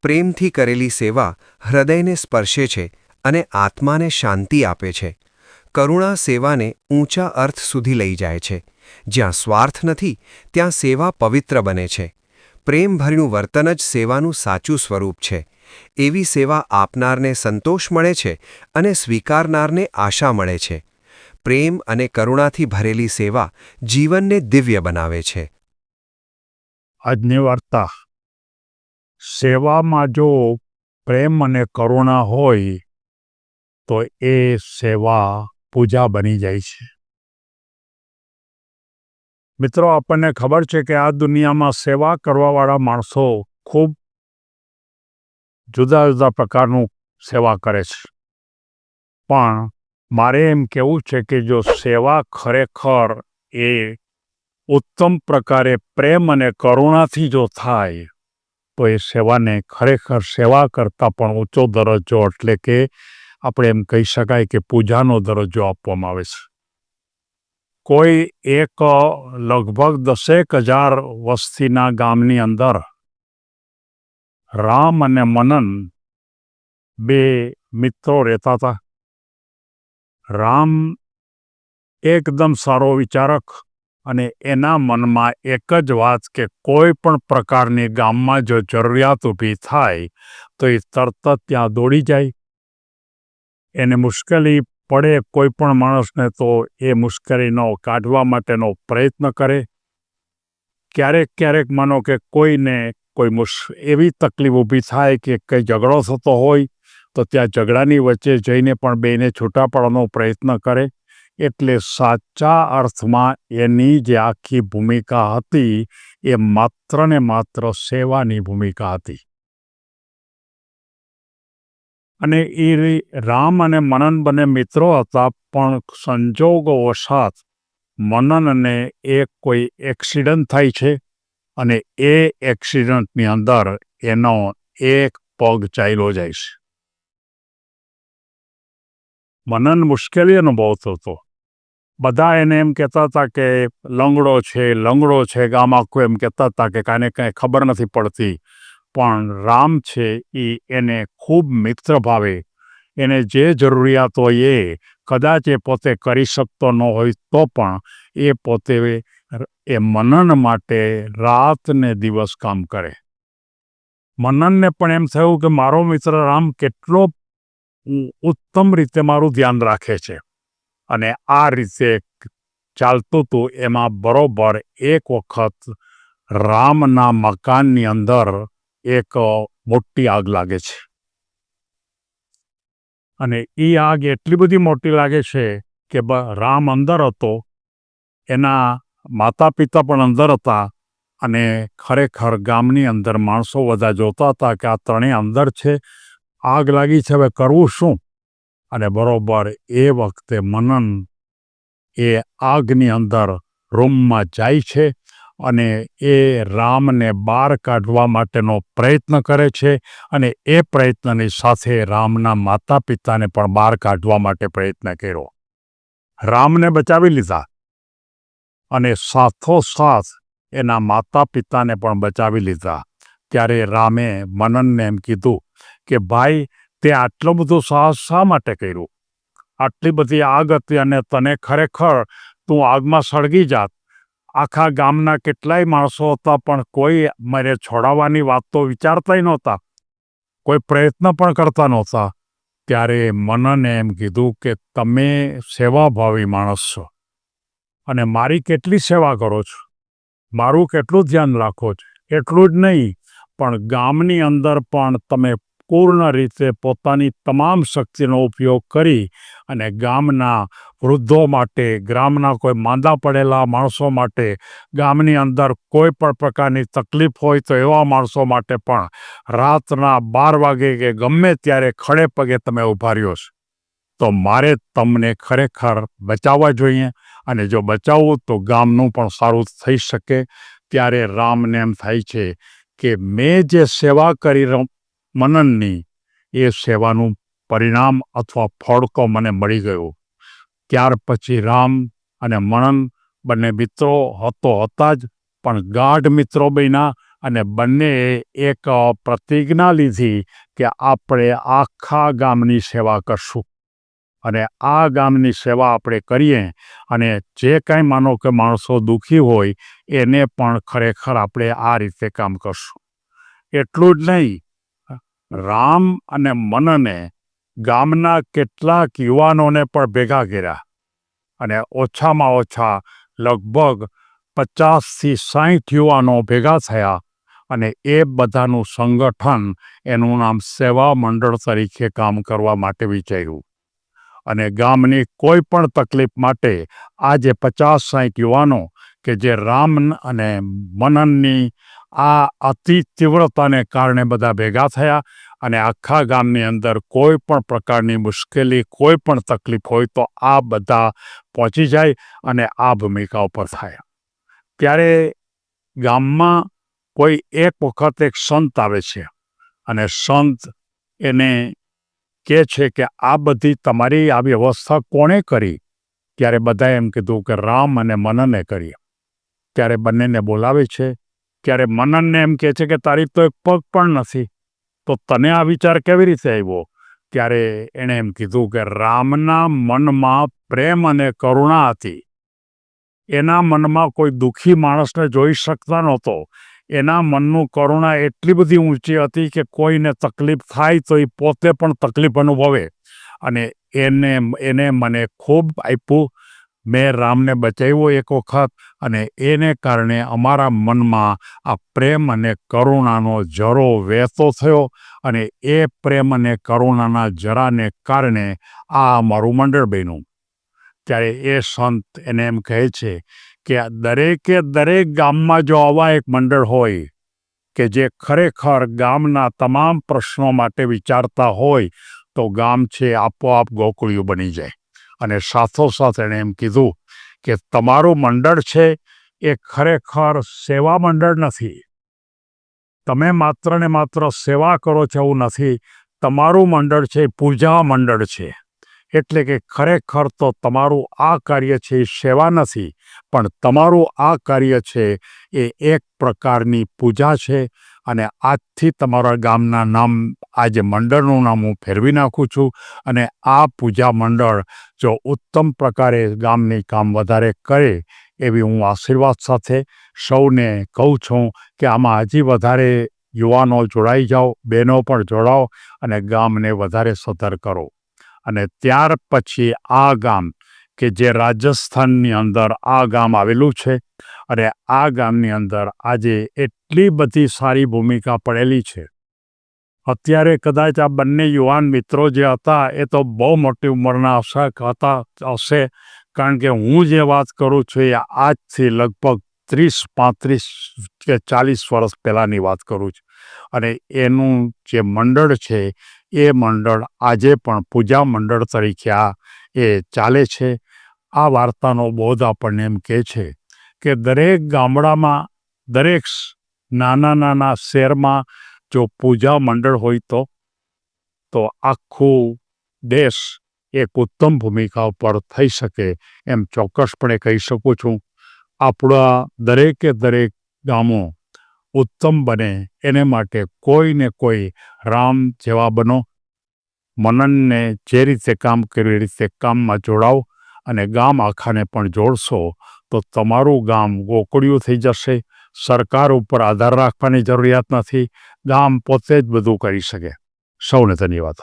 પ્રેમથી કરેલી સેવા હૃદયને સ્પર્શે છે અને આત્માને શાંતિ આપે છે. કરુણા સેવાને ઊંચા અર્થ સુધી લઈ જાય છે. જ્યાં સ્વાર્થ નથી ત્યાં સેવા પવિત્ર બને છે. પ્રેમભર્યું વર્તન જ સેવાનું સાચું સ્વરૂપ છે. એવી સેવા આપનારને સંતોષ મળે છે અને સ્વીકારનારને આશા મળે છે. પ્રેમ અને કરુણાથી ભરેલી સેવા જીવનને દિવ્ય બનાવે છે. આજની વાર્તા. સેવામાં જો પ્રેમ અને કરુણા હોય તો એ સેવા પૂજા બની જાય છે. મિત્રો, આપણને ખબર છે કે આ દુનિયામાં સેવા કરવાવાળા માણસો ખૂબ જુદા જુદા પ્રકારનું સેવા કરે છે. પણ મારે એમ કહેવું છે કે જો સેવા ખરેખર એ ઉત્તમ પ્રકારે પ્રેમ અને કરુણાથી જો થાય તો એ સેવાને ખરેખર સેવા કરતાં પણ ઊંચો દરજ્જો, એટલે કે આપણે એમ કહી શકાય કે પૂજાનો દરજ્જો આપવામાં આવે છે. કોઈ એક લગભગ 10,000 વસ્તીના ગામની અંદર રામ અને મનન બે મિત્રો રહેતા હતા. રામ એકદમ સારો વિચારક અને એના મનમાં એક જ વાત કે કોઈ પણ પ્રકારની ગામમાં જો જરૂરિયાત ઊભી થાય તો એ તરત જ ત્યાં દોડી જાય. એને મુશ્કેલી પડે કોઈ પણ માણસને તો એ મુશ્કેલીનો કાઢવા માટેનો પ્રયત્ન કરે. ક્યારેક ક્યારેક માનો કે કોઈને કોઈ એવી તકલીફ ઊભી થાય કે કંઈ ઝઘડો થતો હોય તો ત્યાં ઝઘડાની વચ્ચે જઈને પણ બેને છૂટા પાડવાનો પ્રયત્ન કરે. એટલે સાચા અર્થમાં એની જે આખી ભૂમિકા હતી એ માત્ર ને માત્ર સેવાની ભૂમિકા હતી. અને એ રામ અને મનન બંને મિત્રો હતા, પણ સંજોગવશાત મનનને કોઈ એક્સિડન્ટ થાય છે અને એ એક્સિડન્ટની અંદર એનો એક પગ ચાલ્યો જાય છે. મનન મુશ્કેલી અનુભવતો હતો. બધા એને એમ કહેતા હતા કે લંગડો છે. ગામ આખું એમ કહેતા હતા કે કાને કાંઈ ખબર નથી પડતી. પણ રામ છે એને ખૂબ મિત્ર ભાવે. એને જે જરૂરિયાત હોય એ કદાચ એ પોતે કરી શકતો ન હોય તો પણ એ પોતે એ મનન માટે રાત ને દિવસ કામ કરે. મનનને પણ એમ થયું કે મારો મિત્ર રામ કેટલો ઉત્તમ રીતે મારું ધ્યાન રાખે છે. અને આ રીતે ચાલતું હતું. એમાં બરોબર એક વખત રામના મકાનની અંદર એક મોટી આગ લાગે છે. અને એ આગ એટલી બધી મોટી લાગે છે કે રામ અંદર હતો, એના માતા પિતા પણ અંદર હતા, અને ખરેખર ગામની અંદર માણસો બધા જોતા હતા કે આ ત્રણેય અંદર છે, આગ લાગી છે, હવે કરવું શું? અને બરોબર એ વખતે મનન એ આગની અંદર રૂમમાં જાય છે અને એ રામને બહાર કાઢવા માટેનો પ્રયત્ન કરે છે. અને એ પ્રયત્નની સાથે રામના માતા પિતાને પણ બહાર કાઢવા માટે પ્રયત્ન કર્યો. રામને બચાવી લીધા અને સાથોસાથ એના માતા પિતાને પણ બચાવી લીધા. ત્યારે રામે મનનને એમ કીધું કે ભાઈ, તે આટલું બધું સાહસ શા માટે કર્યું? આટલી બધી આગ હતી અને તને ખરેખર તું આગમાં સળગી જાત. આખા ગામના કેટલાય માણસો હતા, પણ કોઈ મને છોડાવવાની વાત તો વિચારતાય નહોતા, કોઈ પ્રયત્ન પણ કરતા નહોતા. ત્યારે મનને એમ કીધું કે તમે સેવાભાવી માણસ છો અને મારી કેટલી સેવા કરો છો, મારું કેટલું ધ્યાન રાખો છો. એટલું જ નહીં, પણ ગામની અંદર પણ તમે પૂર્ણ રીતે પોતાની તમામ શક્તિનો ઉપયોગ કરી અને ગામના વૃદ્ધો માટે, ગામના કોઈ માંદા પડેલા માણસો માટે, ગામની અંદર કોઈ પણ પ્રકારની તકલીફ હોય તો એવા માણસો માટે પણ રાતના 12 વાગે કે ગમે ત્યારે ખડે પગે તમે ઊભા રહ્યો છો. તો મારે તમને ખરેખર બચાવવા જોઈએ, અને જો બચાવવું તો ગામનું પણ સારું થઈ શકે. ત્યારે રામને એમ થાય છે કે મેં જે સેવા કરી મનનની, એ સેવાનું પરિણામ અથવા ફળ તો મને મળી ગયું. ત્યાર પછી રામ અને મનન બંને મિત્રો હતા જ, પણ ગાઢ મિત્રો બન્યા અને બંનેએ એક પ્રતિજ્ઞા લીધી કે આપણે આખા ગામની સેવા કરશું. અને આ ગામની સેવા આપણે કરીએ અને જે કાંઈ માનો કે માણસો દુઃખી હોય એને પણ ખરેખર આપણે આ રીતે કામ કરશું. એટલું જ નહીં, રામ અને મનને ગામના કેટલાક યુવાનોને પણ ભેગા કર્યા અને ઓછામાં ઓછા લગભગ 50થી 60 યુવાનો ભેગા થયા અને એ બધાનું સંગઠન, એનું નામ સેવા મંડળ તરીકે કામ કરવા માટે વિચાર્યું. અને ગામની કોઈ પણ તકલીફ માટે આજે 50-60 યુવાનો કે જે રામ અને મનનની આ અતિ તીવ્રતાને કારણે બધા ભેગા થયા અને આખા ગામની અંદર કોઈ પણ પ્રકારની મુશ્કેલી, કોઈ પણ તકલીફ હોય તો આ બધા પહોંચી જાય અને આ ભૂમિકા ઉપર થાય. ત્યારે ગામમાં કોઈ એક વખત એક સંત આવે છે અને સંત એને કહે છે કે આ બધી તમારી આ વ્યવસ્થા કોણે કરી? ત્યારે બધાએ એમ કીધું કે રામ અને મનને કરી. ત્યારે બંનેને બોલાવે છે. ત્યારે મનનને એમ કહે છે કે તારી તો એક પગ પણ નથી, તો તને આ વિચાર કેવી રીતે આવ્યો? ત્યારે એણે એમ કીધું કે રામના મનમાં પ્રેમ અને કરુણા હતી. એના મનમાં કોઈ દુઃખી માણસને જોઈ શકતા નહોતો. એના મનનું કરુણા એટલી બધી ઊંચી હતી કે કોઈને તકલીફ થાય તો એ પોતે પણ તકલીફ અનુભવે. અને એને મને ખૂબ આપ્યું. મેં રામને બચાવ્યો એક વખત અને એને કારણે અમારા મનમાં આ પ્રેમ અને કરુણાનો જરો વહેતો થયો અને એ પ્રેમ અને કરુણાના જરાને કારણે આ અમારું મંડળ બન્યું. ત્યારે એ સંત એને એમ કહે છે કે દરેકે દરેક ગામમાં જો આવા એક મંડળ હોય કે જે ખરેખર ગામના તમામ પ્રશ્નો માટે વિચારતા હોય તો ગામ છે આપોઆપ ગોકળિયું બની જાય. અને સાથોસાથ એણે એમ કીધું કે તમારું મંડળ છે એ ખરેખર સેવા મંડળ નથી. તમે માત્ર ને માત્ર સેવા કરો છો એવું નથી. તમારું મંડળ છે પૂજા મંડળ છે. એટલે કે ખરેખર તો તમારું આ કાર્ય છે એ સેવા નથી, પણ તમારું આ કાર્ય છે એ એક પ્રકારની પૂજા છે. અને આજથી તમારા ગામના નામ, આજે મંડળનું નામ હું ફેરવી નાખું છું. અને આ પૂજા મંડળ જો ઉત્તમ પ્રકારે ગામની કામ વધારે કરે એવી હું આશીર્વાદ સાથે સૌને કહું છું કે આમાં હજી વધારે યુવાનો જોડાઈ જાઓ, બહેનો પણ જોડાઓ અને ગામને વધારે સધર કરો. અને ત્યાર પછી આ ગામ કે જે રાજસ્થાનની અંદર આ ગામ આવેલું છે અને આ ગામની અંદર આજે એટલી બધી સારી ભૂમિકા પડેલી છે. અત્યારે કદાચ આ બંને યુવાન મિત્રો જે હતા એ તો બહુ મોટી ઉંમરના હશે, કારણ કે હું જે વાત કરું છું એ આજથી લગભગ 30, 35 કે 40 વર્ષ પહેલાંની વાત કરું છું. અને એનું જે મંડળ છે એ મંડળ આજે પણ પૂજા મંડળ તરીકે એ ચાલે છે. આ વાર્તાનો બોધ આપણને એમ કહે છે કે દરેક ગામડામાં, દરેક નાના શહેરમાં જો પૂજા મંડળ હોય તો આખું દેશ એક ઉત્તમ ભૂમિકા ઉપર થઈ શકે એમ ચોક્કસપણે કહી શકું છું. આપણા દરેકે દરેક ગામો ઉત્તમ બને એને માટે કોઈને કોઈ રામ જેવા બનો. મનનને જે રીતે કામ કર્યું એ રીતે કામમાં જોડાઓ અને ગામ આખાને પણ જોડશો તો તમારું ગામ ગોકળિયું થઈ જશે. સરકાર ઉપર આધાર રાખવાની જરૂરિયાત નથી. ગામ પોતે જ બધું કરી શકે. સૌને ધન્યવાદ.